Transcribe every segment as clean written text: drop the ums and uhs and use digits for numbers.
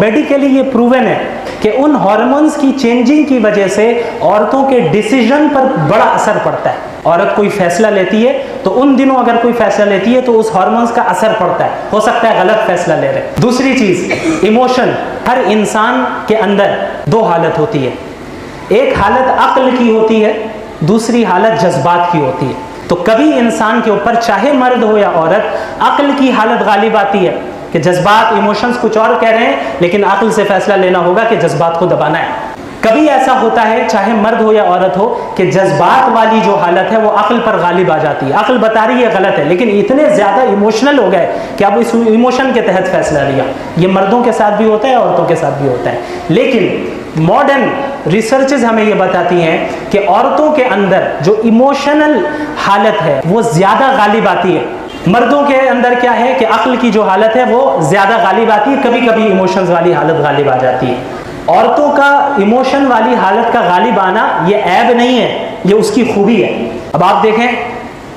Medically ये proven है कि उन हार्मोन्स की चेंजिंग की वजह से औरतों के डिसीजन पर बड़ा असर पड़ता है। औरत कोई फैसला लेती है तो उन दिनों अगर कोई फैसला लेती है तो उस हार्मोन्स का असर पड़ता है, हो सकता है गलत फैसला ले रहे। दूसरी चीज इमोशन। हर इंसान के अंदर दो हालत होती है, एक हालत अक्ल की होती है, दूसरी हालत जज्बात की होती है। तो कभी इंसान के ऊपर चाहे मर्द हो या औरत अक्ल की हालत गालिब आती है कि जज्बात इमोशंस कुछ और कह रहे हैं लेकिन अक्ल से फैसला लेना होगा कि जज्बात को दबाना है। कभी ऐसा होता है चाहे मर्द हो या औरत हो कि जज्बात वाली जो हालत है वो अक्ल पर गालिब आ जाती है। अक्ल बता रही है गलत है लेकिन इतने ज़्यादा इमोशनल हो गए कि अब इस इमोशन के तहत फैसला लिया। ये मर्दों के साथ भी होता है, औरतों के साथ भी होता है। लेकिन मॉडर्न रिसर्चेज हमें ये बताती हैं कि औरतों के अंदर जो इमोशनल हालत है वो ज़्यादा गालिब आती है। मर्दों के अंदर क्या है कि अक्ल की जो हालत है वो ज़्यादा गालिब आती है, कभी कभी इमोशंस वाली हालत गालिब आ जाती है। औरतों का इमोशन वाली हालत का गालिब आना ये ऐब नहीं है, ये उसकी खूबी है। अब आप देखें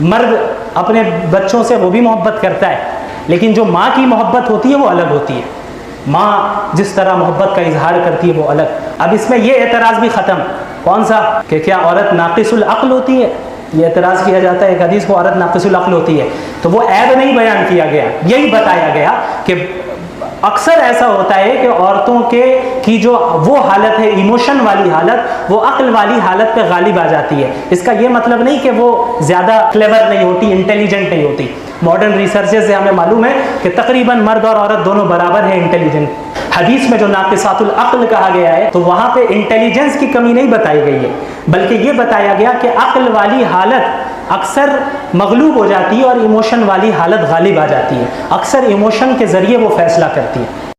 मर्द अपने बच्चों से वो भी मोहब्बत करता है लेकिन जो माँ की मोहब्बत होती है वो अलग होती है। माँ जिस तरह मोहब्बत का इजहार करती है वो अलग। अब इसमें ये एतराज़ भी ख़त्म, कौन सा कि क्या औरत नाक़िसुल अक्ल होती है, ये एतराज़ किया जाता है एक हदीस को औरत नाक़िसुल अक्ल होती है। तो वो ऐब नहीं बयान किया गया, यही बताया गया कि अक्सर ऐसा होता है कि औरतों की जो वो हालत है इमोशन वाली हालत वो अक्ल वाली हालत पे गालिब आ जाती है। इसका ये मतलब नहीं कि वो ज़्यादा क्लेवर नहीं होती, इंटेलिजेंट नहीं होती। मॉडर्न रिसर्चेस से हमें मालूम है कि तकरीबन मर्द और औरत दोनों बराबर हैं इंटेलिजेंट। हदीस में जो नाक़िसातुल अक्ल कहा गया है तो वहाँ पे इंटेलिजेंस की कमी नहीं बताई गई है, बल्कि ये बताया गया कि अक्ल वाली हालत अक्सर मगलूब हो जाती है और इमोशन वाली हालत गालिब आ जाती है। अक्सर इमोशन के ज़रिए वो फैसला करती है।